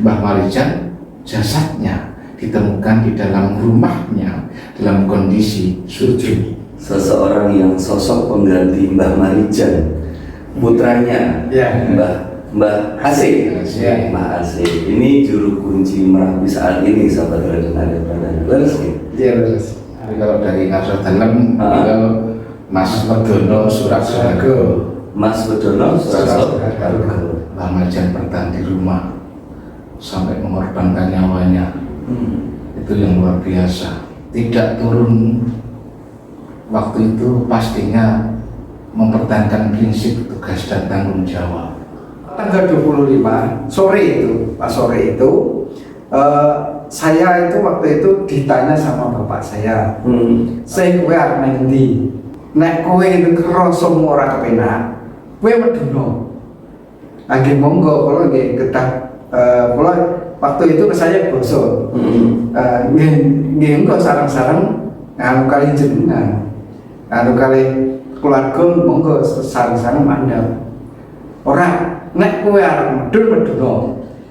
Mbah Marijan jasadnya ditemukan di dalam rumahnya dalam kondisi sujud. Seseorang yang sosok pengganti Mbah Marijan, putranya Mbah Asih. Mbah Asih ini juru kunci Merapi saat ini, sahabat Raden Arya Pradana. Leres ya? Iya leres. Tapi kalau dari Ngarso Dalem itu Mas Wedono Surasohargo. Mas Wedono Surasohargo. Mbah Marijan bertahan di rumah sampai mengorbankan nyawanya. Itu yang luar biasa. Tidak turun waktu itu, pastinya mempertahankan prinsip tugas dan tanggung jawab. Tanggal 25 sore itu, pas sore itu saya itu waktu itu ditanya sama bapak saya, saya kowe arep nang ndi? Nek kowe kerasa ora kepenak, kowe meduna. Nggih monggo, kula nggih kedah kula waktu itu saya basa. Nggih engko sareng-sareng anu kali jenengan. Anu kali keluarga monggo sareng-sareng mandhap. Ora nek kowe arep medun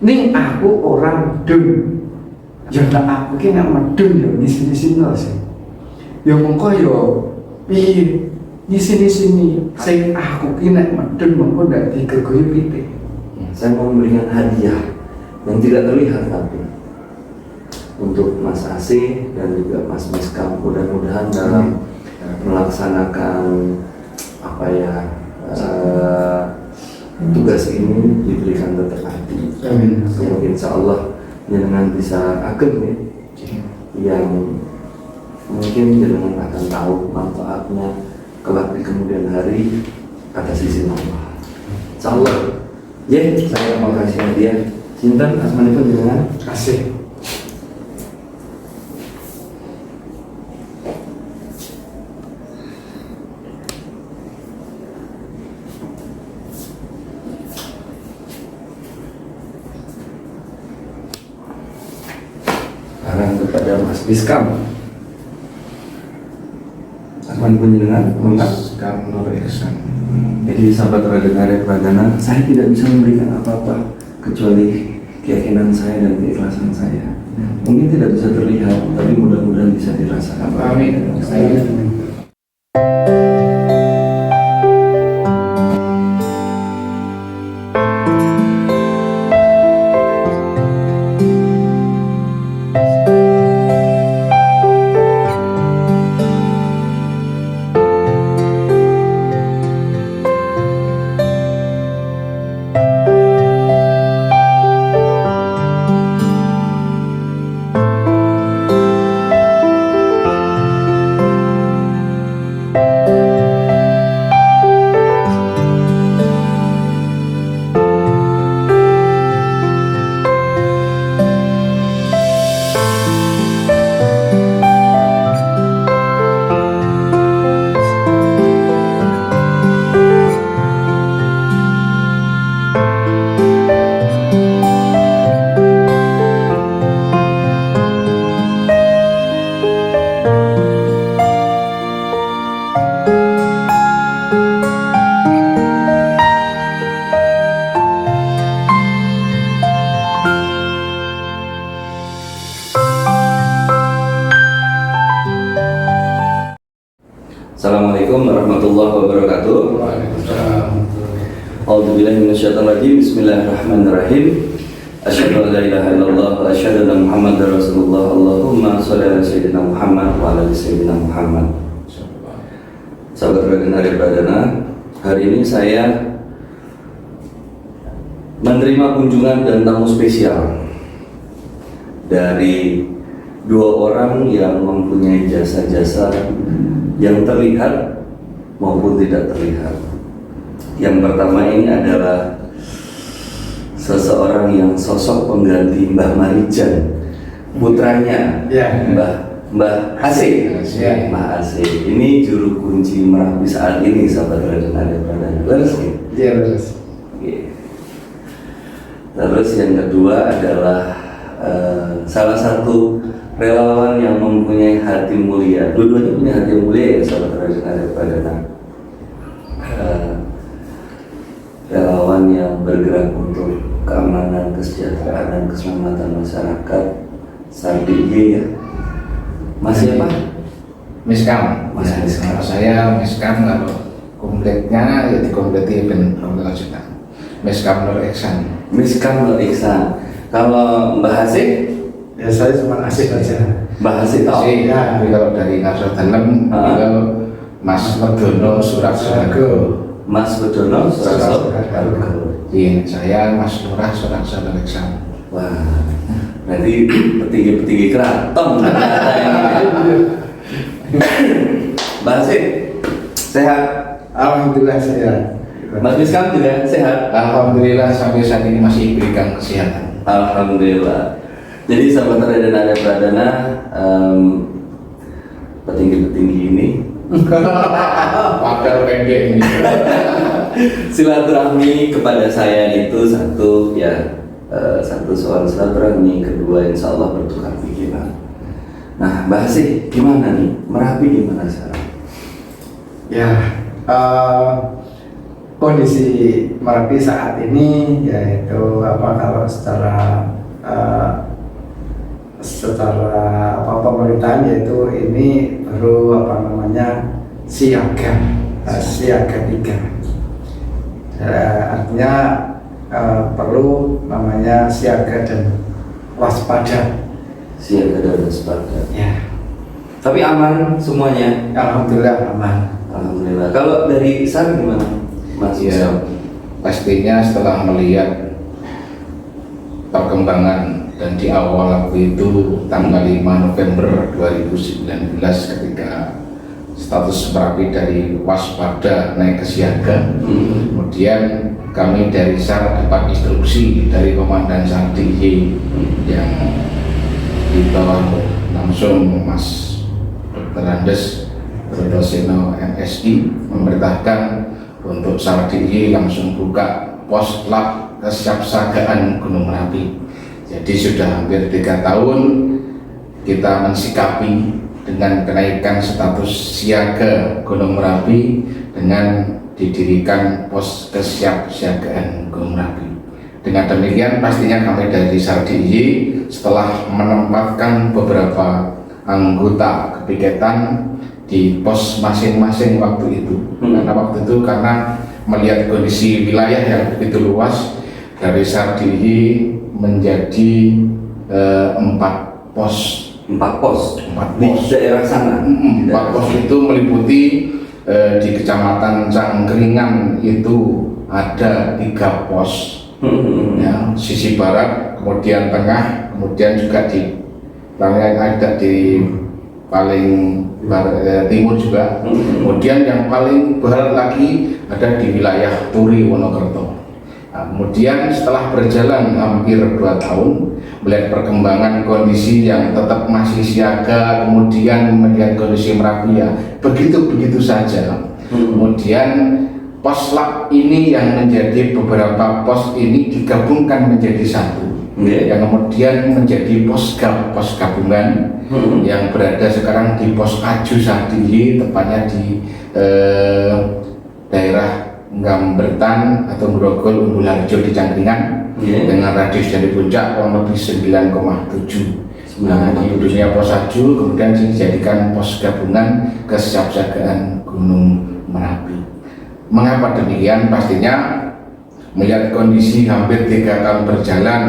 ning aku ora medun. Ya nek aku ki nek medun ya ngisi-ngisino sih. Ya mengko ya piye ngisi-sini sing aku ki nek medun mengko ndak digegoyi pitik. Saya mau memberikan hadiah yang tidak terlihat tapi untuk Mas Asih dan juga Mas Miskam, mudah-mudahan dalam melaksanakan apa ya tugas ini diberikan terhati. Yang insya Allah jenengan bisa ageng ya, yang mungkin jenengan akan tahu manfaatnya kelak di kemudian hari atas izin Allah. Insya Allah. Ya, saya mau kasih hadiah. Sinten asmanipun jenengan? Kasih. Sekarang kepada Mas Biskam. Asmanipun jenengan? Miskam Nur Ihsan. Jadi sahabat Raden Arya Pradana, saya tidak bisa memberikan apa-apa kecuali keyakinan saya dan keikhlasan saya. Mungkin tidak bisa terlihat, tapi mudah-mudahan bisa dirasakan. Amin. Assalamualaikum warahmatullahi wabarakatuh. A'udzubillahi minasyaitonir Bismillahirrahmanirrahim. Asyhadu an la ilaha illallah wa asyhadu anna Muhammadar Rasulullah. Allahumma shalli ala sayyidina Muhammad wa ala ali sayyidina Muhammad. Sahabat Raden Arya Pradana, hari ini saya menerima kunjungan dan tamu spesial dari dua orang yang mempunyai jasa-jasa yang terlihat maupun tidak terlihat. Yang pertama ini adalah seseorang yang sosok pengganti Mbah Marijan, putranya Mbah Asih. Mbah Asih ini juru kunci Merapi saat ini, sahabat Raden Arya Pradana. Leres ya? Iya leres. Terus yang kedua adalah salah satu relawan yang mempunyai hati mulia. Dua-duanya punya hati mulia ya, sahabat Raden Arya Pradana. Relawan yang bergerak untuk keamanan, kesejahteraan dan keselamatan masyarakat SARDIY ya. Masih apa? Miskam. Mas Ya, Miskam. kalau saya Miskam, kalau kompletnya ya dikompleti ben juta. Miskam Nur Ihsan. Miskam Nur Ihsan. Kalau Mbah Hasib, Ya saya cuma asik aja. Mbah Hasib tahu. Sih, ya. tapi kalau dari Nasrul Dalem, beliau Mas Merdono Suraksohargo. Mas Bedono Suraso. Iya, saya Mas Lurah Suraksohargo Ihsan. Wah, berarti petinggi-petinggi keraton ternyata ini. Mbah Hasib, sehat. Alhamdulillah saya. Mas Miskam juga sehat. Alhamdulillah sampai saat ini masih diberikan kesehatan. Alhamdulillah. Jadi sahabat Radenana Pradana, petinggi-petinggi ini Padahal pendek ini. silaturahmi kepada saya itu satu ya, satu soal silaturahmi, kedua insya Allah bertukar pikiran. Nah, Mbah Hasib gimana nih? Merapi gimana sekarang? Ya, kondisi Merapi saat ini yaitu apa, kalau secara pemerintahan yaitu ini baru apa namanya siaga 3. Artinya perlu namanya siaga dan waspada. Siaga dan waspada. Ya, Tapi aman semuanya. alhamdulillah aman. Alhamdulillah. Kalau dari SAR gimana, Mas? Ya, pastinya setelah melihat perkembangan dan di awal waktu itu tanggal 5 November 2019 ketika status Merapi dari waspada naik ke siaga. Kemudian kami dari SAR dapat instruksi dari Komandan SARDIY yang kita langsung Mas Dr. Andes Brodoseno MSI memerintahkan untuk SARDIY langsung buka pos lab kesiapsiagaan Gunung Merapi. Jadi sudah hampir 3 tahun kita mensikapi dengan kenaikan status siaga Gunung Merapi dengan didirikan pos kesiapsiagaan Gunung Merapi. Dengan demikian pastinya kami dari SARDIY setelah menempatkan beberapa anggota kepiketan di pos masing-masing waktu itu. Karena melihat kondisi wilayah yang begitu luas, dari SARDIY menjadi 4 pos. 4 pos. 4 Di pos. daerah sana. 4 pos itu meliputi di Kecamatan Cangkringan itu ada 3 pos. Ya, sisi barat, kemudian tengah, kemudian juga di ada di paling barat, timur juga. Kemudian yang paling barat lagi ada di wilayah Turi Wonokerto. Nah, kemudian setelah berjalan hampir 2 tahun, melihat perkembangan kondisi yang tetap masih siaga, kemudian melihat kondisi Merapi ya begitu saja. Kemudian pos lab ini yang menjadi beberapa pos ini digabungkan menjadi satu. Yang kemudian menjadi pos gabungan yang berada sekarang di pos Aju SARDIY, tepatnya di daerah Ngambertan atau Grogol Umbul Harjo di Cangkringan, dengan radius dari puncak kurang lebih 9,7. Nah, di dunia pos Aju kemudian dijadikan pos gabungan kesiapsiagaan Gunung Merapi. Mengapa demikian? Pastinya melihat kondisi hampir 3 tahun berjalan,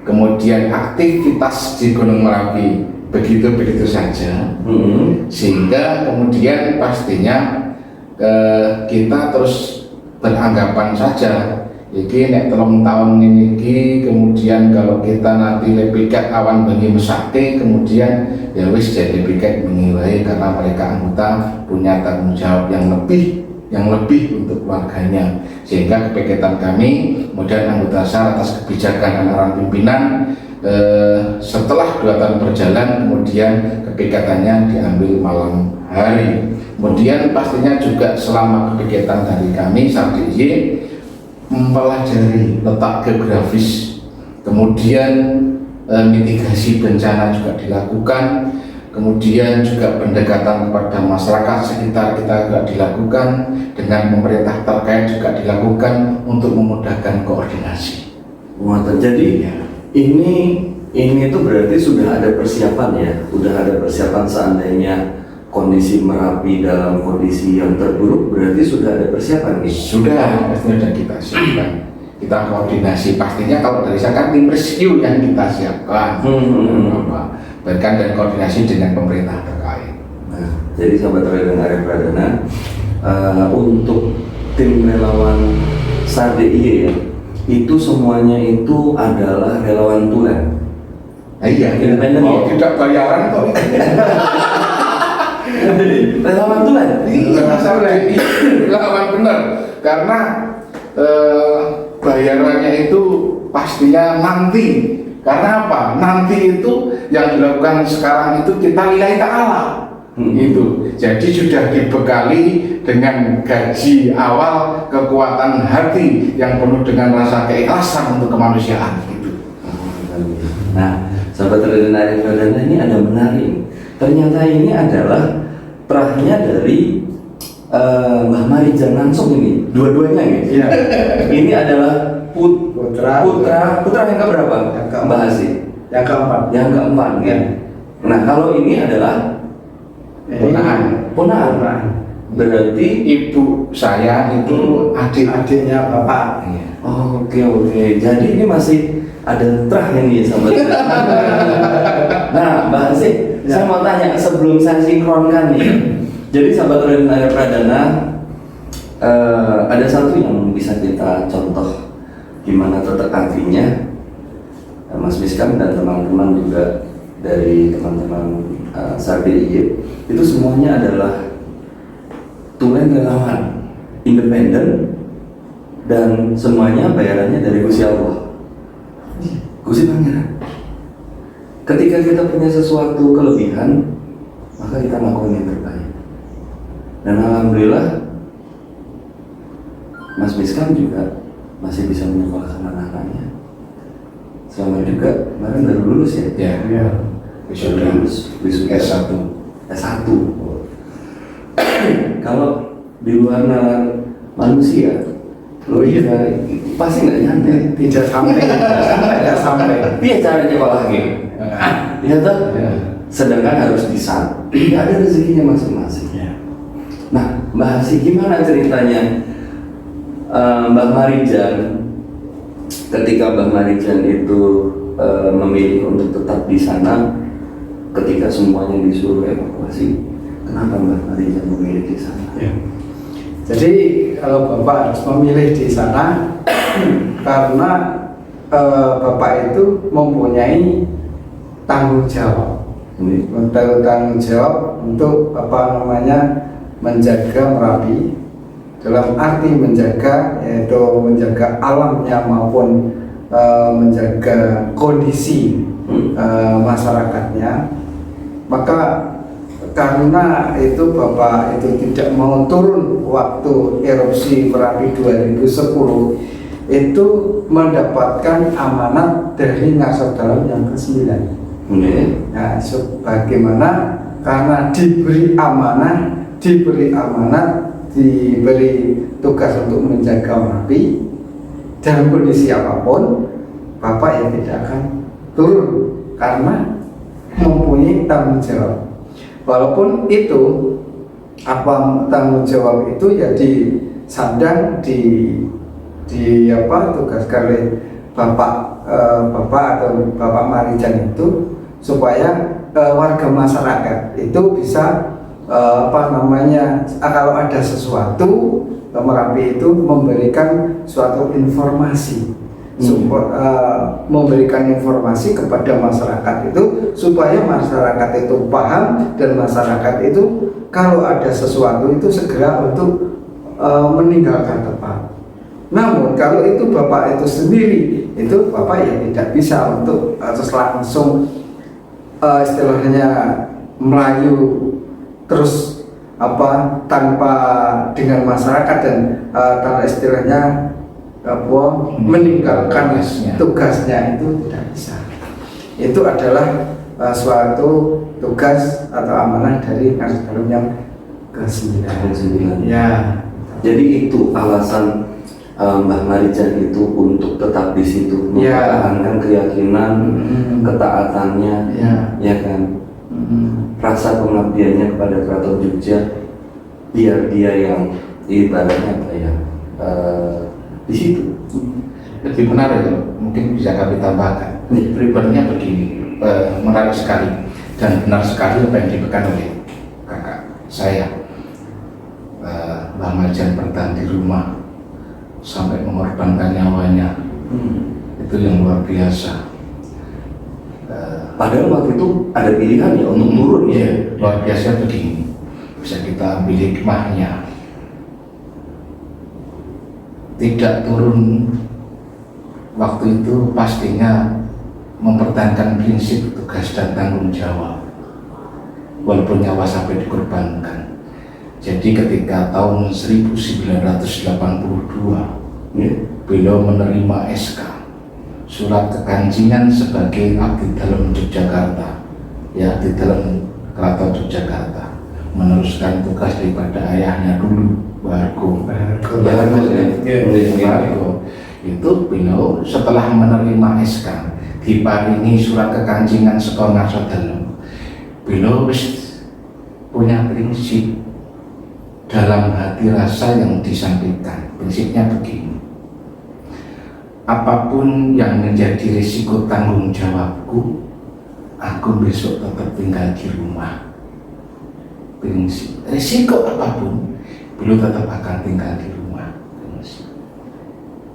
kemudian aktivitas di Gunung Merapi begitu saja, sehingga kemudian pastinya kita terus beranggapan saja iki nek 3 tahun ini kemudian kalau kita nanti lebih kat awan bengi mesake, kemudian ya wis jadi piket bengi wae, karena mereka anggota punya tanggung jawab yang lebih untuk keluarganya, sehingga kepiketan kami kemudian anggota SAR atas kebijakan arahan pimpinan setelah 2 tahun berjalan kemudian kepiketannya diambil malam hari. Kemudian pastinya juga selama kepiketan dari kami SARDIY mempelajari letak geografis, kemudian mitigasi bencana juga dilakukan, kemudian juga pendekatan kepada masyarakat sekitar kita juga dilakukan, dengan pemerintah terkait juga dilakukan untuk memudahkan koordinasi. Muatan. Jadi Ya. ini tuh berarti sudah ada persiapan ya, sudah ada persiapan seandainya kondisi Merapi dalam kondisi yang terburuk, berarti sudah ada persiapan nih. Sudah, pastinya kita siapkan. Kita koordinasi, pastinya kalau dari saya kan tim rescue yang kita siapkan. Bahkan dan koordinasi dengan pemerintah terkait. Nah, jadi sahabat Radana Arya Pradana, untuk tim relawan SAR DIY ya, itu semuanya itu adalah relawan tulen. Iya, Independen ya? tidak bayaran kok. Relawan tulen. Iya, relawan benar. Karena bayarannya itu pastinya nanti. Karena apa? Nanti itu yang dilakukan sekarang itu kita lillahi ta'ala. Itu. Jadi sudah dibekali dengan gaji awal, kekuatan hati yang penuh dengan rasa keikhlasan untuk kemanusiaan gitu. Nah, sahabat Radana Arya Pradana, ini ada menarik. Ternyata ini adalah terahnya dari Mbah Marijan langsung ini, dua-duanya ya. Iya. Ini adalah putra yang keberapa? Yang keempat. Mbah Hasyim. Yang keempat. Yang keempat ya. Nah, kalau ini adalah ponaan. Berarti Ibu saya itu adiknya bapak. oke. Jadi ini masih ada terah ini sahabat. Nah, Mbak Hasyim, saya mau tanya sebelum saya sinkronkan nih. Jadi sahabat Radana Arya Pradana, ada satu yang bisa kita contoh gimana tetek hatinya Mas Miskam dan teman-teman juga dari teman-teman SAR DIY, itu semuanya adalah tulen relawan, independen, dan semuanya bayarannya dari Gusti Allah, Gusti Pangeran. Ketika kita punya sesuatu kelebihan, maka kita lakukan yang terbaik. Dan alhamdulillah Mas Miskam juga masih bisa menyekolahkan anak-anaknya. Selamat juga, kemarin baru lulus ya? ya wisuda S1. S1. Kalau di luar nalar manusia, logika pasti nggak nyampe. Tidak sampai. Dia cara nyekolah gitu. Ya toh? Sedangkan harus bisa. Tidak ada rezekinya masing-masing. Nah, Mbah Hasyim, gimana ceritanya Mbah Marijan ketika Mbah Marijan itu memilih untuk tetap di sana ketika semuanya disuruh evakuasi? Kenapa Mbah Marijan memilih di sana? Jadi kalau bapak harus memilih di sana karena bapak itu mempunyai tanggung jawab. Tanggung jawab untuk menjaga Merapi, dalam arti menjaga yaitu menjaga alamnya maupun menjaga kondisi masyarakatnya. Maka karena itu bapak itu tidak mau turun waktu erupsi Merapi 2010, itu mendapatkan amanat dari Ngasar Dalam yang ke-9. Nah, sebagaimana karena diberi tugas untuk menjaga Merapi dalam kondisi apapun, bapak ya tidak akan turun karena mempunyai tanggung jawab. Walaupun itu tanggung jawab itu ya disandang tugaskan oleh bapak atau Bapak Marijan itu supaya warga masyarakat itu bisa kalau ada sesuatu, Merapi itu memberikan suatu informasi, memberikan informasi kepada masyarakat itu supaya masyarakat itu paham dan masyarakat itu kalau ada sesuatu itu segera untuk meninggalkan tempat. Namun kalau itu bapak itu sendiri, itu bapak ya tidak bisa untuk terus langsung istilahnya Melayu terus tanpa dengan masyarakat dan tanpa istilahnya meninggalkan tugasnya itu tidak bisa. Itu adalah suatu tugas atau amanah dari Ngasar Dalam yang ke-9. Ya. Jadi itu alasan Mbah Marijan itu untuk tetap di situ, mempertahankan keyakinan, ketaatannya, ya kan, rasa pengabdiannya kepada Keraton Jogja, biar dia yang ibaratnya apa ya, di situ. Lebih menarik ya, mungkin bisa kami tambahkan. Pribadinya begini, menarik sekali dan benar sekali apa yang dipegang oleh kakak saya. Mbah Marijan bertahan di rumah sampai mengorbankan nyawanya, itu yang luar biasa. Padahal waktu itu ada pilihan ya untuk turun ya. Luar biasa begini, bisa kita ambil hikmahnya. Tidak turun waktu itu pastinya mempertahankan prinsip tugas dan tanggung jawab, walaupun nyawa sampai dikorbankan. Jadi ketika tahun 1982 beliau menerima SK surat kekancingan sebagai abdi dalam Yogyakarta, ya, di dalam Keraton Yogyakarta, meneruskan tugas daripada ayahnya dulu, Bargo. Itu beliau setelah menerima SK diparingi surat kekancingan saka ngarsa dalem, beliau wis punya prinsip dalam hati rasa yang disampaikan. Prinsipnya begini, apapun yang menjadi risiko tanggung jawabku, aku besok tetap tinggal di rumah. Prinsip, risiko apapun, beliau tetap akan tinggal di rumah. Prinsip.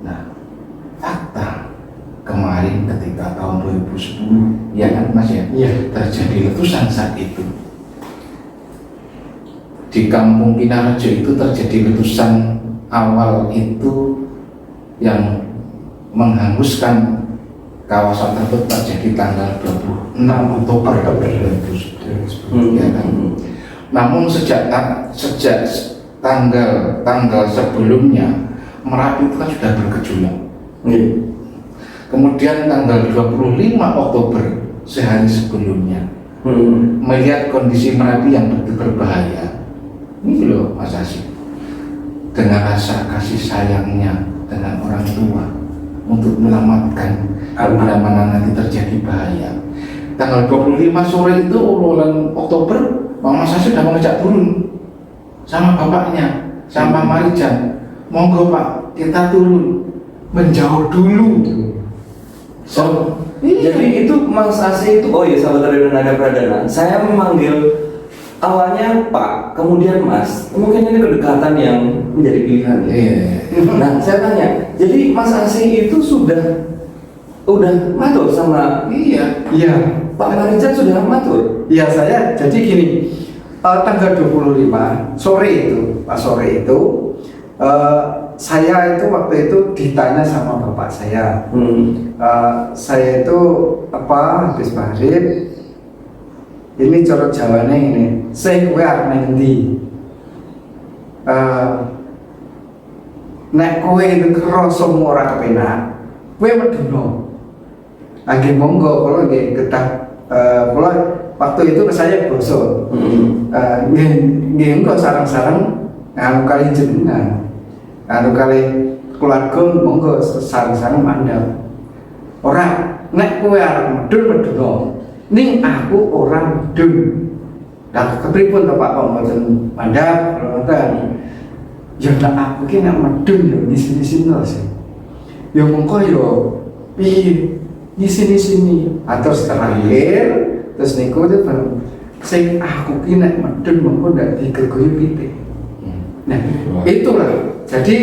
Nah, fakta kemarin ketika tahun 2010, ya kan Mas ya, terjadi letusan saat itu. Di Kampung Kinarejo itu terjadi letusan awal itu yang menghanguskan kawasan tersebut, terjadi tanggal 26 Oktober 2010. Ya kan? Namun sejak tanggal sebelumnya Merapi itu kan sudah bergejolak. Kemudian tanggal 25 Oktober sehari sebelumnya melihat kondisi Merapi yang begitu berbahaya. Ini loh Mas Hasyim, dengan rasa kasih sayangnya dengan orang tua untuk menyelamatkan apabila nanti terjadi bahaya. Tanggal 25 sore itu bulan Oktober, Mas Hasyim sudah mengajak turun sama bapaknya, sama Marijan, monggo Pak, kita turun, menjauh dulu. Jadi itu Mas Hasyim itu, oh ya sahabat Radio Nada Pradana, saya memanggil awalnya Pak, kemudian Mas, mungkin ini kedekatan yang menjadi pilihan ya. Nah, saya tanya, jadi Mas Hasyim itu udah matur sama Pak Marijan sudah matur? Iya, saya jadi gini, tanggal 25 sore itu, saya itu waktu itu ditanya sama bapak saya, saya itu habis maghrib, ini cara Jawane ini, saya kowe arep nang ndi? Nek kowe krasa ora kepenak, kowe meduna. Nggih monggo, kula nggih kedah, kula waktu itu saya basa. Nggih engko sareng-sareng anu kali jenengan. Anu kali keluarga monggo sareng-sareng mandhap. Ora, nek kowe arep meduna. Ning aku orang medun. Lah kepripun to Pak mboten mandhap ngoten. Ya nek aku ki nek medun ya ngisi-ngisi sih. Ya mengko ya piye ngisi-sini terus terakhir terus niku sing aku ki nek medun mengko ndak digergoyi pitik. Nah, itulah. Jadi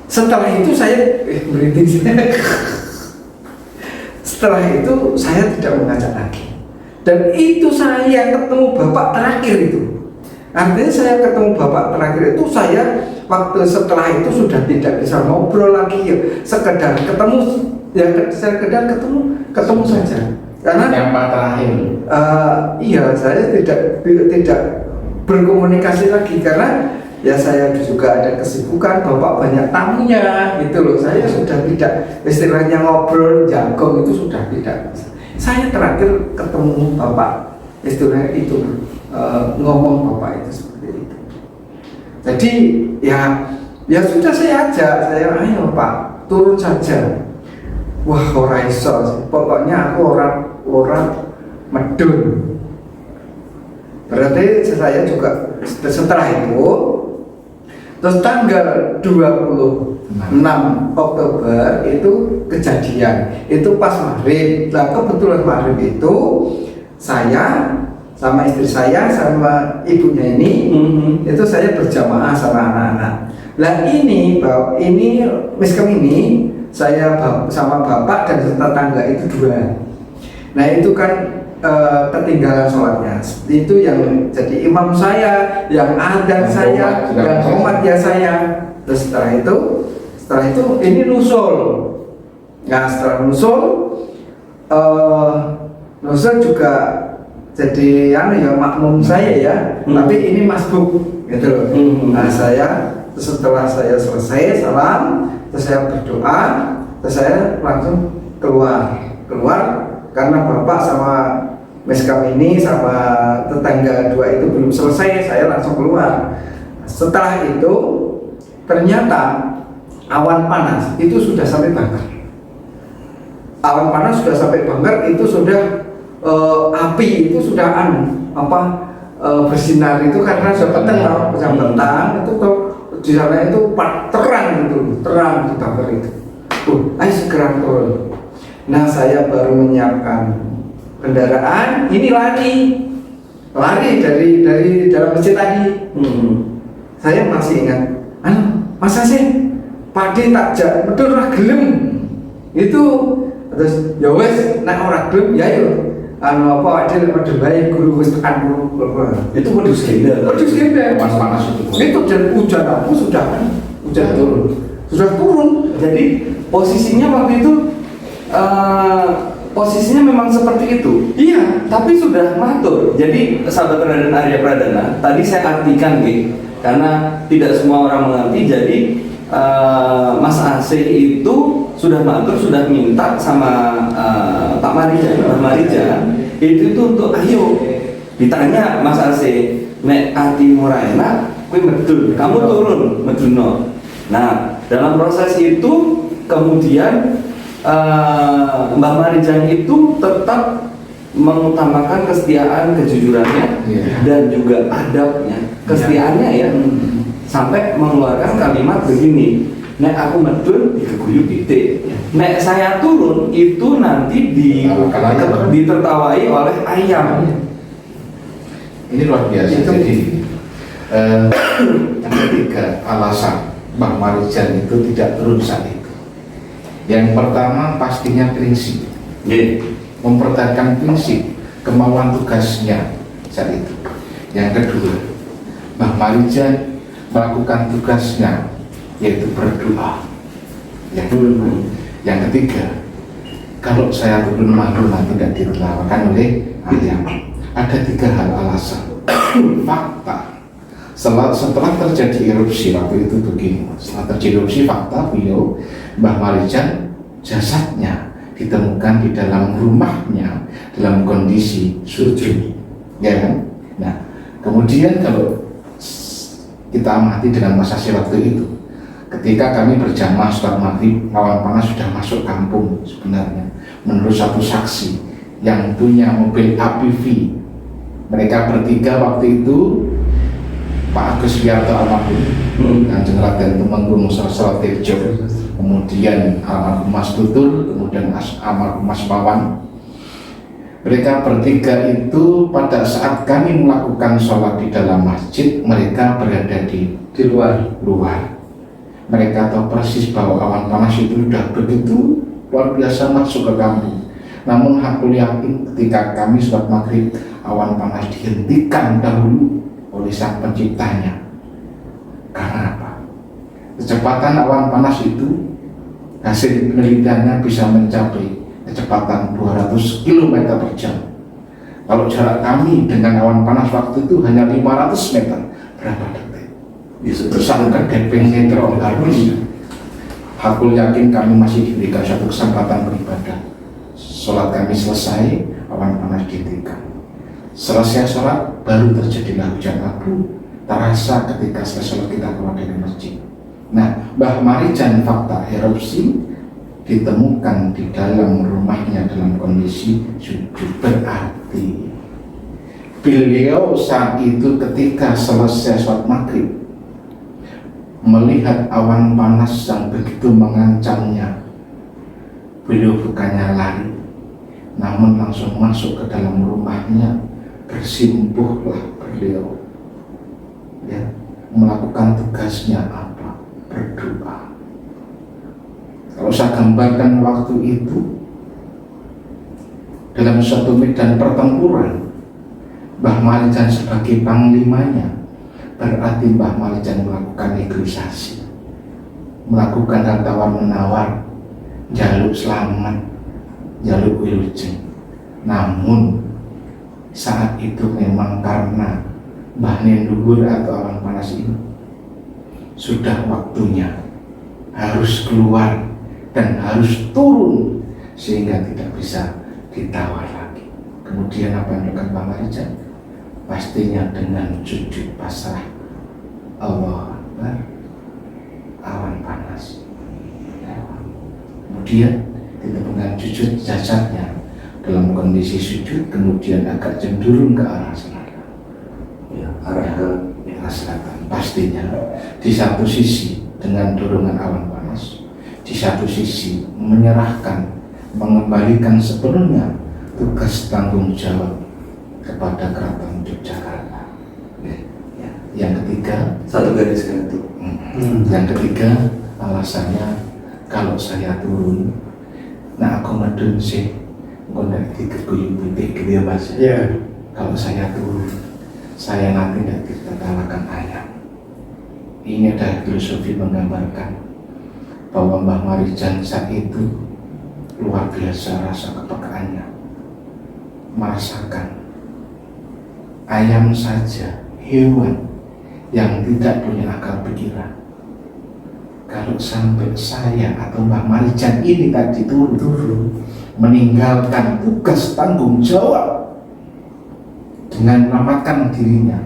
setelah itu saya berhenti. Setelah itu saya tidak mengajak lagi, dan itu saya ketemu bapak terakhir itu. Artinya saya ketemu bapak terakhir itu saya waktu setelah itu sudah tidak bisa ngobrol lagi ya, sekedar ketemu ya, sekedar ketemu saja. Karena yang terakhir, iya saya tidak berkomunikasi lagi karena ya saya juga ada kesibukan, bapak banyak tamunya gitu loh. Saya sudah tidak, istilahnya ngobrol jagong itu sudah tidak. Saya terakhir ketemu bapak, istilahnya itu ngomong bapak itu seperti itu. Jadi ya Ya sudah saya ajak, saya ayo Pak turun saja. Wah ora iso, pokoknya aku orang medun. Berarti saya juga setelah itu, terus tanggal 26 Oktober itu kejadian. Itu pas maghrib. Nah kebetulan maghrib itu saya sama istri saya sama ibunya ini itu saya berjamaah sama anak-anak. Lah ini miskem ini saya sama bapak dan tetangga itu 2. Nah itu kan ketinggalan sholatnya. Itu yang jadi imam saya, yang adzan saya, yang umat ya saya. Terus setelah itu ini nusul. Nah setelah nusul juga jadi ya makmum saya ya, tapi ini masbuk gitu loh. Nah setelah saya selesai salam, terus saya berdoa, terus saya langsung keluar karena bapak sama meskam ini sama tetangga 2 itu belum selesai, saya langsung keluar. Setelah itu ternyata awan panas itu sudah sampai Banggar. Awan panas sudah sampai Banggar, itu sudah api itu sudah bersinar itu karena sudah petang itu di sana itu terang di Banggar itu. Ayo segera turun. Nah saya baru menyiapkan kendaraan, ini lari dari dalam masjid tadi. Saya masih ingat, masa sih pagi takjak betul ora gelem itu, terus ya wes nek ora gelem ya yo apa ada model baik guru wis tekan guru itu modus genda panas itu hujan aku sudah turun. Jadi posisinya waktu itu posisinya memang seperti itu. Iya, tapi sudah matur. Jadi sahabat Raden Arya Pradana tadi saya artikan gitu, karena tidak semua orang mengerti. Jadi Mas AC itu sudah matur, sudah minta sama Pak Marija itu untuk ayo ditanya Mas AC, nek ati ora enak kowe medun, kamu turun meduno. Nah dalam proses itu kemudian Mbah Marijang itu tetap mengutamakan kesetiaan, kejujurannya, dan juga adabnya, kesetiaannya ya, sampai mengeluarkan kalimat begini, nek aku medun dikeguyu titik, nek saya turun itu nanti ditertawai oleh ayam. Ini luar biasa. Jadi yang ketiga alasan Mbah Marijang itu tidak turun saat itu. Yang pertama pastinya prinsip, mempertahankan prinsip kemauan tugasnya saat itu. Yang kedua, Mbah Marijang melakukan tugasnya yaitu berdoa. Yang ketiga, kalau saya turun malu nanti tidak ditertawakan oleh ayam. Ada 3 hal alasan. Fakta. Setelah terjadi erupsi waktu itu begini, setelah terjadi erupsi fakta beliau Mbah Marijang jasadnya ditemukan di dalam rumahnya dalam kondisi sujud, ya kan? Nah, kemudian kalau kita amati dengan masa waktu itu, ketika kami berjamaah sholat maghrib, awan panas sudah masuk kampung sebenarnya. Menurut satu saksi yang punya mobil APV, mereka bertiga waktu itu, Pak Agus Wiarto almarhum, Kanjeng Raden Tumenggung Sosro Tejo, kemudian almarhum Mas Tutul, kemudian almarhum Mas Wawan. Mereka bertiga itu pada saat kami melakukan sholat di dalam masjid, mereka berada di luar. Mereka tahu persis bahwa awan panas itu sudah begitu luar biasa masuk ke kampung. Namun aku yakin ketika kami sholat maghrib, awan panas dihentikan dahulu oleh Sang Penciptanya. Karena apa? Kecepatan awan panas itu hasil penelitiannya bisa mencapai kecepatan 200 km per jam. Kalau jarak kami dengan awan panas waktu itu hanya 500 meter, berapa detik? Bersangka deping netral habis. Aku yakin kami masih diberikan satu kesempatan beribadah. Sholat kami selesai, awan panas dihentikan. Selesai sholat, baru terjadilah hujan abu. Terasa ketika selesai sholat kita keluar dari masjid. Nah, Mbah Marijan fakta erupsi ditemukan di dalam rumahnya dalam kondisi sujud, berarti beliau saat itu ketika selesai sholat maghrib melihat awan panas yang begitu mengancamnya, beliau bukannya lari, namun langsung masuk ke dalam rumahnya, bersimpuhlah beliau, ya, melakukan tugasnya apa? Berdoa. Kalau saya gambarkan waktu itu dalam suatu medan pertempuran, Mbah Marijan sebagai panglimanya, berarti Mbah Marijan melakukan negosiasi, melakukan hal tawar menawar, jaluk selamat, jaluk wilujeng. Namun saat itu memang karena Mbah Nenduhur atau awan panas ini sudah waktunya harus keluar dan harus turun, sehingga tidak bisa ditawar lagi. Kemudian apa yang dilakukan Mbah Marijan? Pastinya dengan sujud pasrah, Allah Akbar, awan panas. Kemudian dengan sujud jasadnya dalam kondisi sujud, kemudian agak cenderung ke arah selatan, Ya, arah ke arah selatan. Pastinya di satu sisi dengan dorongan awan panas, di satu sisi menyerahkan, mengembalikan sepenuhnya tugas tanggung jawab kepada Keraton Yogyakarta. Ya. Yang ketiga, satu garis kan itu. yang ketiga alasannya, kalau saya turun, nah aku medun sih, nggak dikeguyur putih gitu ya Mas. Ya. Kalau saya turun, saya nanti tidak ditertawakan ayam. Ini ada filosofi menggambarkan bahwa Mbah Marijan saat itu luar biasa rasa kepekaannya, merasakan ayam saja, hewan yang tidak punya akal pikiran, kalau sampai saya atau Mbah Marijan ini tadi turun meninggalkan tugas tanggung jawab dengan menyelamatkan dirinya,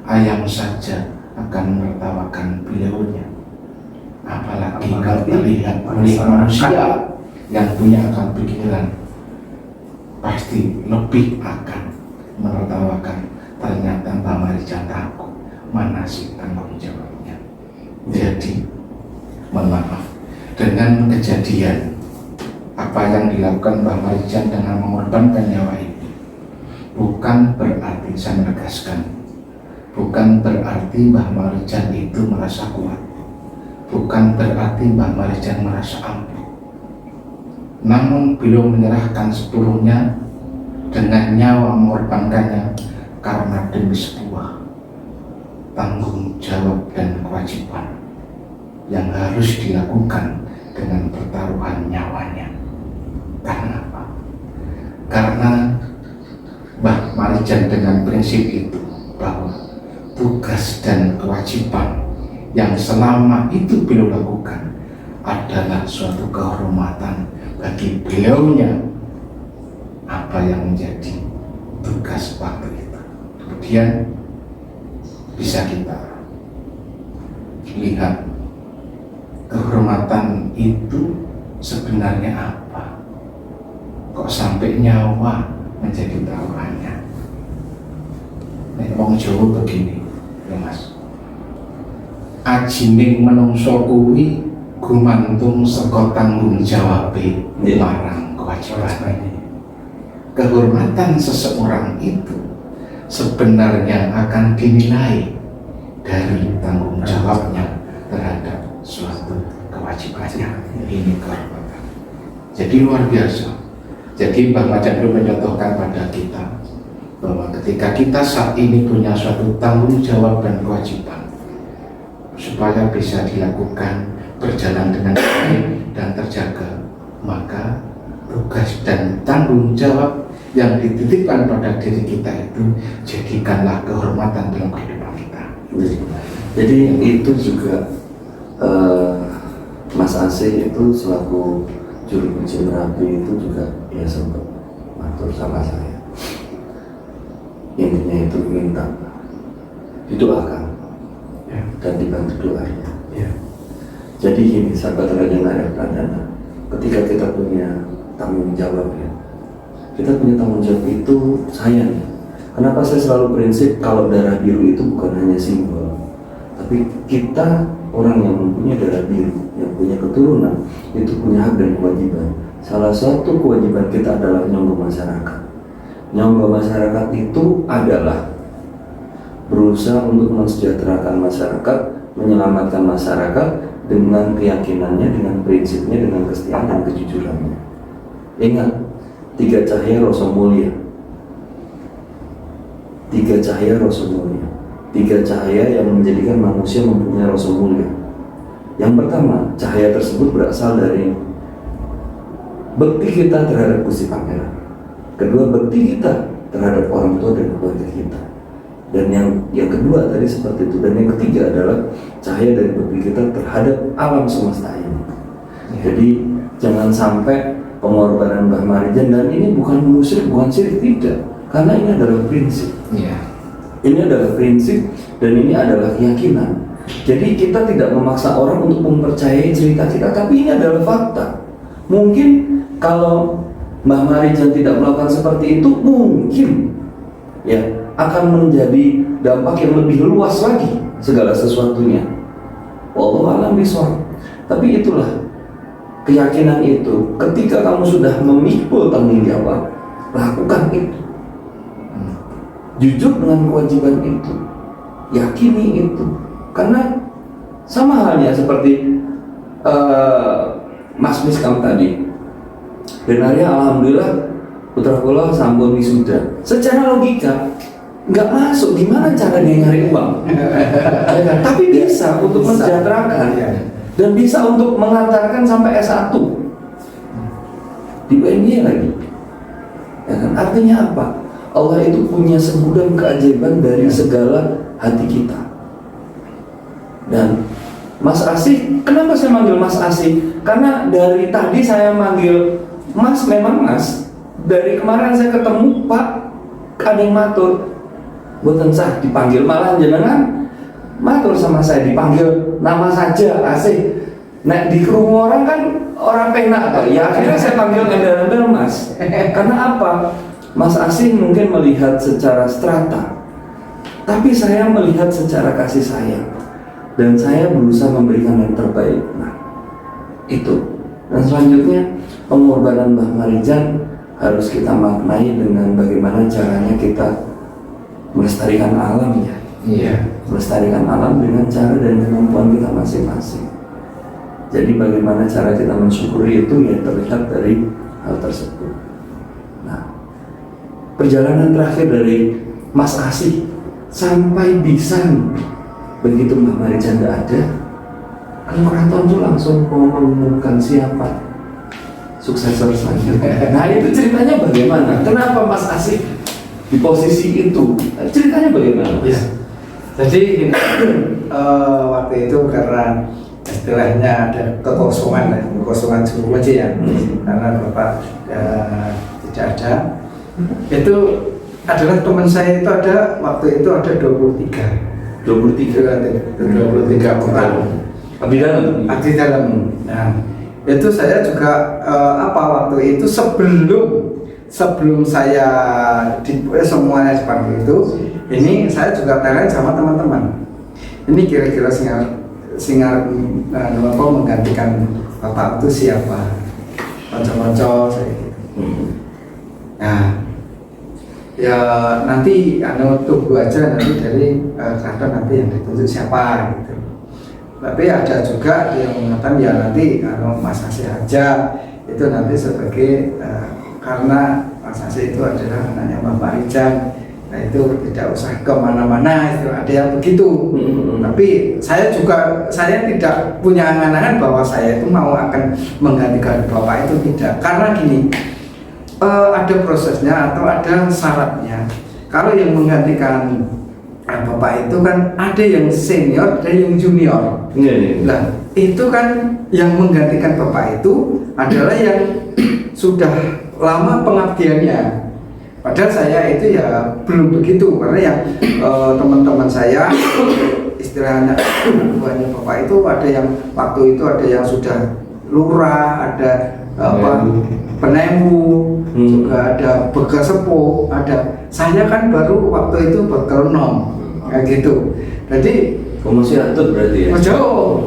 ayam saja akan menertawakan beliaunya. Apalagi kalau terlihat oleh manusia yang punya akal pikiran, pasti lebih akan menertawakan. Ternyata Mbah Marijan takut, mana sih tanggung jawabnya. Jadi mohon maaf, dengan kejadian apa yang dilakukan Mbah Marijan dengan mengorbankan nyawa ini, bukan berarti, saya menegaskan, bukan berarti Mbah Marijan itu merasa kuat, bukan berarti Mbah Marijan merasa ampuh. Namun beliau menyerahkan sepenuhnya dengan nyawa, mengorbankannya karena demi sebuah tanggung jawab dan kewajiban yang harus dilakukan dengan pertaruhan nyawanya. Karena apa? Karena Mbah Marijan dengan prinsip itu, bahwa tugas dan kewajiban yang selama itu beliau lakukan adalah suatu kehormatan bagi beliaunya apa yang menjadi tugas waktu itu. Kemudian bisa kita lihat kehormatan itu sebenarnya apa? Kok sampai nyawa menjadi taruhannya? Nek wong Jawa begini, ya Mas. Ajining menungso kuwi gumantung saka tanggung jawabe marang kewajiban. Kehormatan seseorang itu sebenarnya akan dinilai dari tanggung jawabnya terhadap suatu kewajibannya. Ini kehormatan. Jadi luar biasa. Jadi Mbah Marijan belum mencontohkan pada kita bahwa ketika kita saat ini punya suatu tanggung jawab dan kewajiban, supaya bisa dilakukan berjalan dengan baik dan terjaga, maka tugas dan tanggung jawab yang dititipkan pada diri kita itu jadikanlah kehormatan dalam kehidupan kita. Jadi itu juga Mas Asih itu selaku juru bicara Merapi itu juga ya sempat matur sama saya. Intinya itu minta didoakan dan dibantu doanya. Jadi gini, sahabat Raja Arya Pradana, ketika kita punya tanggung jawab ya, kita punya tanggung jawab itu sayang. Kenapa saya selalu prinsip kalau darah biru itu bukan hanya simbol, tapi kita orang yang mempunyai darah biru, yang punya keturunan, itu punya hak dan kewajiban. Salah satu kewajiban kita adalah nyonggo masyarakat. Nyonggo masyarakat itu adalah berusaha untuk mensejahterakan masyarakat, menyelamatkan masyarakat dengan keyakinannya, dengan prinsipnya, dengan kesetiaan dan kejujurannya. Ingat, 3 cahaya Rasul Mulia. 3 cahaya Rasul Mulia. 3 cahaya yang menjadikan manusia mempunyai Rasul Mulia. Yang pertama, cahaya tersebut berasal dari bekti kita terhadap Gusti Pangeran. Kedua, bekti kita terhadap orang tua dan keluarga kita. Dan yang kedua tadi seperti itu. Dan yang ketiga adalah cahaya dari bekti kita terhadap alam semesta ini. Jadi jangan sampai pengorbanan Mbah Marijan, dan ini bukan musyrik, bukan syirik, tidak. Karena ini adalah prinsip. Ini adalah prinsip dan ini adalah keyakinan. Jadi kita tidak memaksa orang untuk mempercayai cerita kita, tapi ini adalah fakta. Mungkin kalau Mbah Marijan tidak melakukan seperti itu, mungkin ya akan menjadi dampak yang lebih luas lagi segala sesuatunya. Wallahu a'lam bishawab. Tapi itulah keyakinan itu. Ketika kamu sudah memikul tanggung jawab, lakukan itu. Jujur dengan kewajiban itu, yakini itu. Karena sama halnya seperti Mas Miskam tadi. Benaria alhamdulillah putra kula sampun wisuda. Secara logika nggak masuk, gimana cara dia nyari uang? Ya kan? Tapi bisa untuk mensejahterakan dan bisa untuk mengantarkan sampai S1 di UNY lagi. Ya kan? Artinya apa? Allah itu punya segudang keajaiban dari segala hati kita. Dan Mas Asih, kenapa saya manggil Mas Asih? Karena dari tadi saya manggil Mas, memang Mas. Dari kemarin saya ketemu Pak, ada yang matur, boten sah dipanggil, malah jenengan matur sama saya, dipanggil nama saja Asih. Nah di kerumuh orang kan orang penak, ya akhirnya saya panggil embel-embel Mas. Karena apa? Mas Asih mungkin melihat secara strata, tapi saya melihat secara kasih sayang, dan saya berusaha memberikan yang terbaik. Nah itu. Dan selanjutnya pengorbanan Mbah Marijan harus kita maknai dengan bagaimana caranya kita melestarikan alam ya. Melestarikan alam dengan cara dan kemampuan kita masing-masing. Jadi bagaimana cara kita mensyukuri itu ya terlihat dari hal tersebut. Nah, perjalanan terakhir dari Mas Asih sampai bisa begitu Mbah Marijan tidak ada, kan keraton itu langsung mau mengumumkan siapa suksesor selanjutnya. Nah itu ceritanya bagaimana? Kenapa Mas Asih di posisi itu? Ceritanya bagaimana? Ya. Jadi waktu itu karena istilahnya ada kekosongan juru aja ya, karena Bapak tidak ada. Itu adalah teman saya itu ada waktu itu ada 23 orang abdi dalam. Nah itu saya juga waktu itu sebelum saya semuanya dipanggil itu, ini saya juga tanya sama teman-teman, ini kira-kira singar menggantikan Bapak itu siapa, konco-konco saya gitu. Nah ya nanti tunggu aja nanti dari keraton nanti yang ditunjuk siapa gitu. Tapi ada juga yang mengatakan ya nanti Mas Asih aja itu nanti sebagai karena Mas Asih itu adalah anaknya Mbah Marijan, nah itu tidak usah kemana-mana, itu ada yang begitu. Tapi saya tidak punya angan-angan bahwa saya itu mau akan menggantikan Bapak itu, tidak. Karena gini, ada prosesnya atau ada syaratnya. Kalau yang menggantikan Bapak itu kan ada yang senior, ada yang junior. Nah, itu kan yang menggantikan Bapak itu adalah yang sudah lama pengabdiannya. Padahal saya itu ya belum begitu, karena yang teman-teman saya istilahnya buahnya bapak itu ada yang waktu itu ada yang sudah lurah, ada penemu, juga ada bekal sepuh, ada saya kan baru waktu itu bekal nom kayak gitu. Jadi masih atut berarti ya? jauh,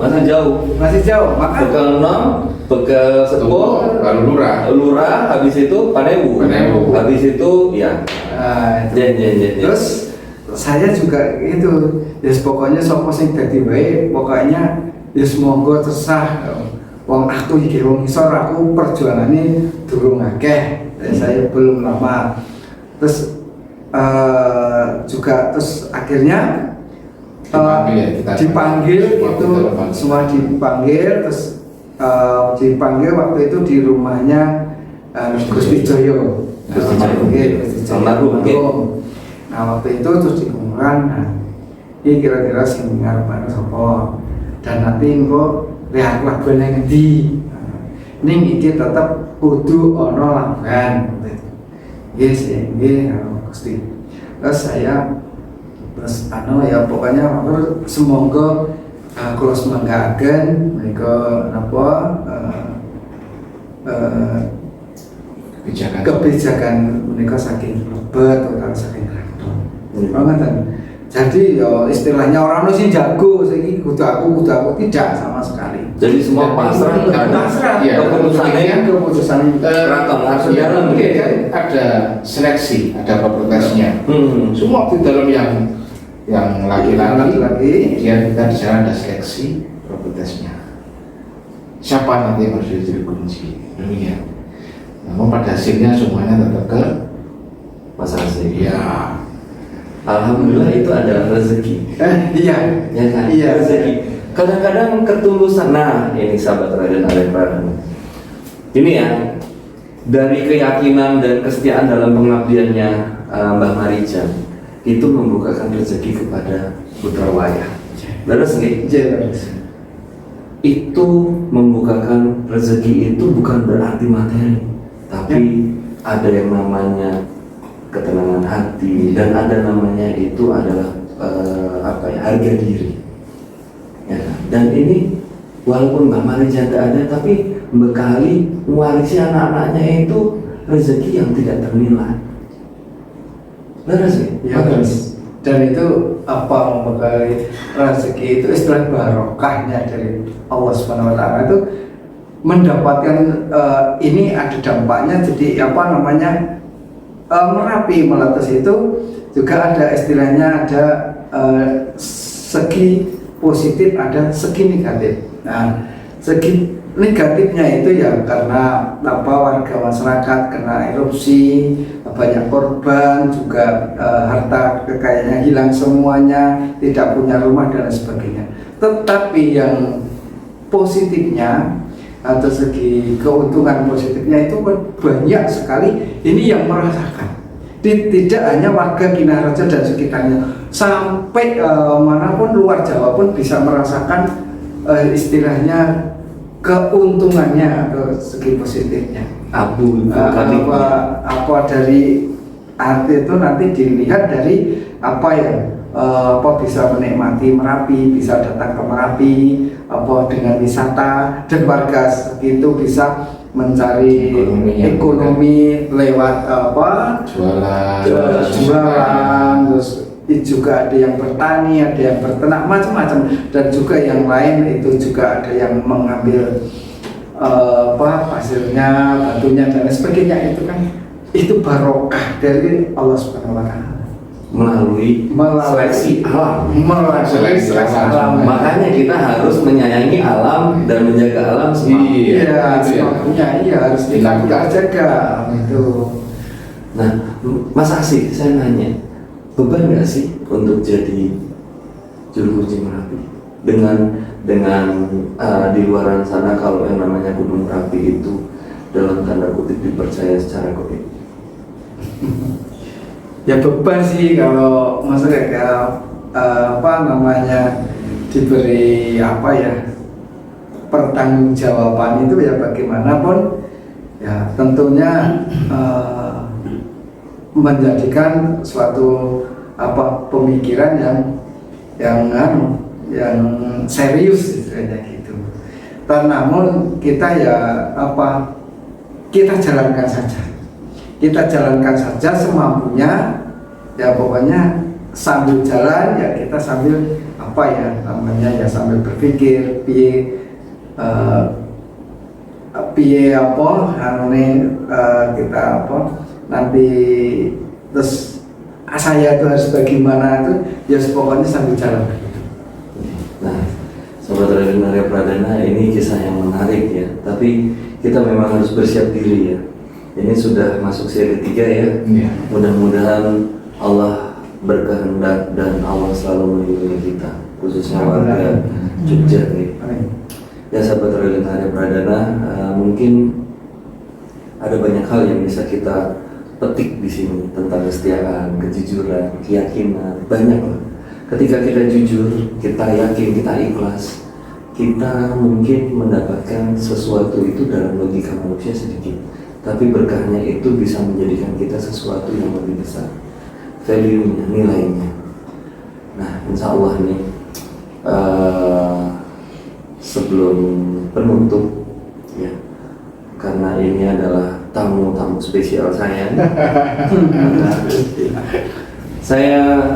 masih jauh. Maka bekal nom, bekal sepuh, baru lurah, habis itu panewu, habis itu ya. Terus saya juga itu, ya pokoknya sopo sing dadi wae, pokoknya ya semoga tersah. Wong aku iki wong isor, aku perjuangane durung akeh, saya belum lama. Terus juga terus akhirnya dipanggil itu semua dipanggil, terus dipanggil waktu itu di rumahnya Gusti Joyo. Nah waktu itu terus dikumpulkan, nah ini kira-kira sing ngarep sapa, dan nanti engko lihat lagu yang ngendi, ning iki tetep kudu ono laguan. Yes, nggih Gusti. Terus saya ya pokoknya semoga kula semanggaken menika napa kebijakan menika saking lebet utawa saking random. Ngoten. Jadi ya istilahnya orang sing jago saiki kudu aku tidak sama sekali. Jadi semua pasrah keputusan ada seleksi, ada fakultasnya. Semua di dalam yang laki-laki dia kita di sana ada seleksi fakultasnya. Siapa nanti yang harus jadi kunci? Demikian. Namun pada hasilnya semuanya tetap ke Mas Asik. Ya. Alhamdulillah itu adalah rezeki. Iya. Ya kan? Iya. Rezeki. Kadang-kadang ketulusan. Nah, ini sahabat Raden Alefran. Ini ya, dari keyakinan dan kesetiaan dalam pengabdiannya Mbah Marijan itu membukakan rezeki kepada putra wayah. Beres nih? Itu membukakan rezeki itu bukan berarti materi, tapi ada yang namanya ketenangan hati, dan ada namanya itu adalah harga diri. Ya, dan ini walaupun Mbak Marijan tidak ada, tapi bekali mewarisi anak-anaknya itu rezeki yang tidak ternilai. Benar sih? Ya, dan itu apa membekali rezeki itu istilah barokahnya dari Allah Subhanahu Wa Taala itu mendapatkan ini ada dampaknya. Jadi apa namanya Merapi Meletus itu juga ada istilahnya, ada segi positif, ada segi negatif. Nah, segi negatifnya itu ya karena warga masyarakat kena erupsi, banyak korban, juga harta kekayaannya hilang semuanya, tidak punya rumah dan sebagainya. Tetapi yang positifnya atau segi keuntungan positifnya itu banyak sekali ini yang merasakan. Tidak hanya warga Kinaraja dan sekitarnya, sampai manapun luar Jawa pun bisa merasakan istilahnya keuntungannya atau segi positifnya. Apa dari arti itu nanti dilihat dari apa ya, bisa menikmati Merapi, bisa datang ke Merapi, dengan wisata, dan warga segitu bisa mencari ekonomi lewat jualan, terus juga ada yang bertani, ada yang berternak, macam-macam, dan juga yang lain itu juga ada yang mengambil pasirnya, batunya dan sebagainya. Itu kan itu barokah dari Allah Subhanahu Wa Taala melalui seleksi alam. Seleksi alam. Makanya kita harus menyayangi alam dan menjaga alam semua. Iya, harus kita jaga itu. Nah, Mas Asik, saya nanya, beban nggak sih untuk jadi juru kunci Merapi? Dengan di luaran sana kalau yang namanya Gunung Merapi itu dalam tanda kutip dipercaya secara goib. Ya beban sih kalau maksudnya diberi pertanggungjawaban itu ya bagaimanapun ya tentunya menjadikan suatu pemikiran yang yang serius istilahnya gitu. Dan namun kita ya apa, kita jalankan saja semampunya ya, pokoknya sambil jalan ya kita sambil apa ya namanya ya, sambil berpikir piye apa kita apa nanti terus saya itu harus bagaimana itu ya, pokoknya sambil jalan. Nah, Sobat Radio Narya Pradana, ini kisah yang menarik ya, tapi kita memang harus bersiap diri ya. Ini sudah masuk seri 3 ya. Mudah-mudahan Allah berkehendak dan Allah selalu melindungi kita, khususnya warga Jogja nih. Ya sahabat Radio Narya Pradana, mungkin ada banyak hal yang bisa kita petik di sini tentang kesetiaan, kejujuran, keyakinan, banyak lah. Ketika kita jujur, kita yakin, kita ikhlas, kita mungkin mendapatkan sesuatu itu dalam logika manusia sedikit, tapi berkahnya itu bisa menjadikan kita sesuatu yang lebih besar, value-nya, nilainya. Nah, insya Allah nih, sebelum penutup ya, karena ini adalah tamu spesial saya. Saya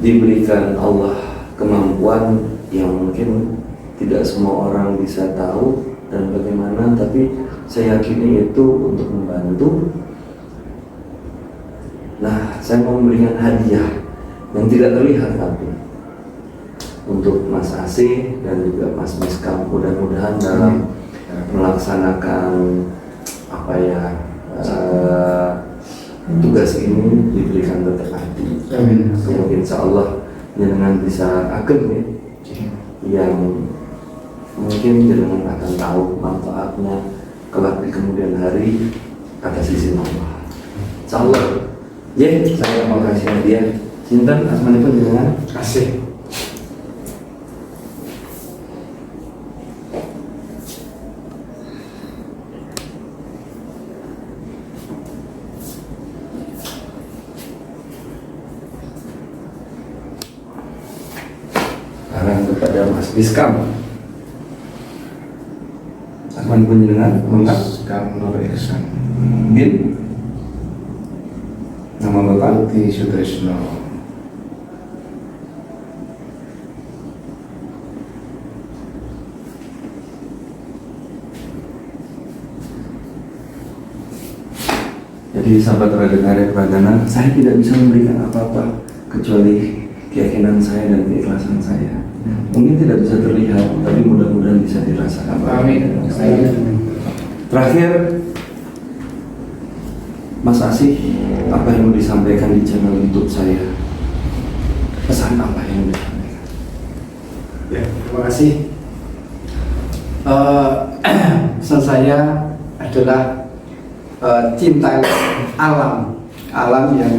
diberikan Allah kemampuan yang mungkin tidak semua orang bisa tahu dan bagaimana, tapi saya yakini itu untuk membantu. Nah, saya mau memberikan hadiah yang tidak terlihat tapi untuk Mas Asih dan juga Mas Miskam, mudah-mudahan dalam melaksanakan apa ya tugas ini diberikan berkati. Yang insya Allah jenengan bisa ageng ya, yang mungkin jenengan akan tahu manfaatnya kelak di kemudian hari atas izin Allah. Insya Allah. Ya, saya mau kasih hadiah. Sinten asmanipun jenengan? Kasih. Kepada Mas Miskam, asman pun jenengan mengap Miskam Nur Ihsan bin nama Bapak Putih Sutrisno. Jadi sahabat Radio Narya Pradana, saya tidak bisa memberikan apa-apa kecuali keyakinan saya dan keikhlasan saya. Mungkin tidak bisa terlihat, tapi mudah-mudahan bisa dirasakan. Amin. Terakhir, Mas Asih, apa yang mau disampaikan di channel YouTube saya? Pesan apa yang mau disampaikan? Ya, terima kasih. Pesan saya adalah cinta alam yang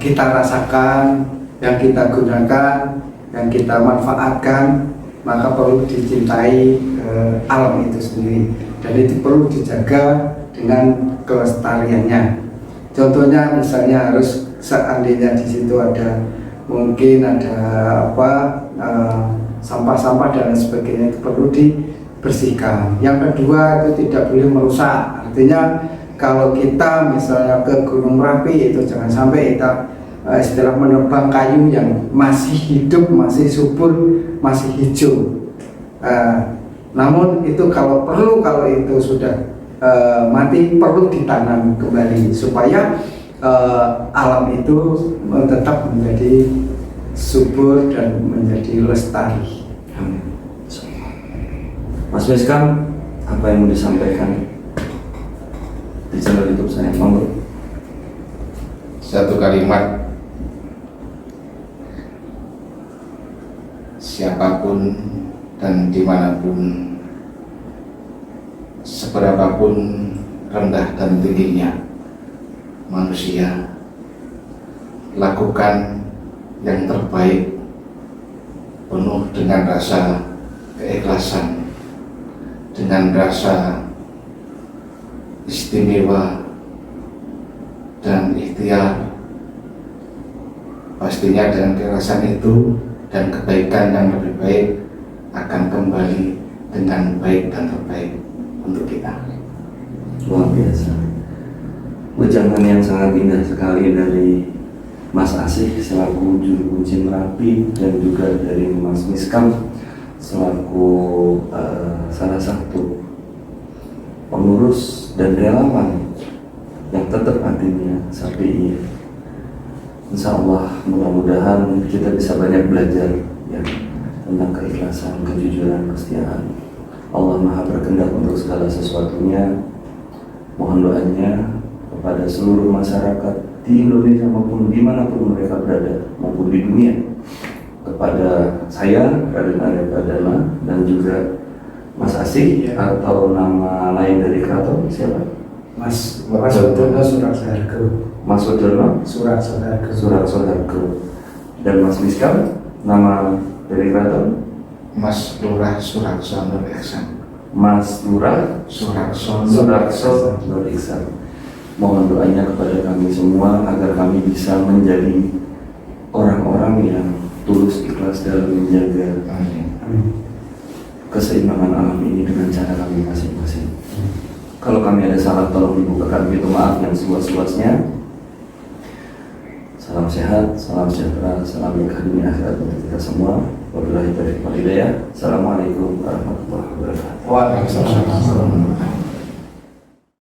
kita rasakan, yang kita gunakan, yang kita manfaatkan, maka perlu dicintai alam itu sendiri, dan itu perlu dijaga dengan kelestariannya. Contohnya misalnya harus seandainya di situ ada mungkin ada apa sampah-sampah dan sebagainya, itu perlu dibersihkan. Yang kedua, itu tidak boleh merusak. Artinya kalau kita misalnya ke Gunung Merapi, itu jangan sampai kita istilah menebang kayu yang masih hidup, masih subur, masih hijau. Namun itu kalau itu sudah mati, perlu ditanam kembali supaya alam itu tetap menjadi subur dan menjadi lestari. Amin. Mas Miskam, apa yang mau disampaikan di channel YouTube saya? Monggo. Satu kalimat, siapapun dan dimanapun, seberapapun rendah dan tingginya manusia, lakukan yang terbaik penuh dengan rasa keikhlasan, dengan rasa istimewa dan ikhtiar. Pastinya dengan keikhlasan itu dan kebaikan yang lebih baik akan kembali dengan baik dan terbaik untuk kita. Luar biasa. Ujangan yang sangat indah sekali dari Mas Asih selaku juru kunci Merapi dan juga dari Mas Miskam selaku salah satu pengurus dan relawan yang tetap hatinya sampai iya. Insya Allah mudah-mudahan kita bisa banyak belajar ya, tentang keikhlasan, kejujuran, kesetiaan. Allah Maha berkehendak untuk segala sesuatunya. Mohon doanya kepada seluruh masyarakat di Indonesia maupun dimanapun mereka berada maupun di dunia, kepada saya Raden Arya Pradana dan juga Mas Asih atau nama lain dari keraton siapa? Mas Wedono Surat Soehargo. Mas Wedono Surat Soehargo. Surat Soehargo. Dan Mas Miskam nama dari keraton? Mas Lurah Surakso Nur Ihsan. Mas Lurah Surakso Nur Ihsan. Mohon doanya kepada kami semua agar kami bisa menjadi orang-orang yang tulus ikhlas dalam menjaga keseimbangan alam ini dengan cara kami masing-masing. Kalau kami ada salah, tolong dibukakan pintu maaf yang seluas-luasnya. Salam sehat, salam sejahtera, salam berkah dunia akhirat untuk kita semua. Wabillahi taufiq wal hidayah. Assalamualaikum warahmatullahi wabarakatuh. Waalaikumsalam.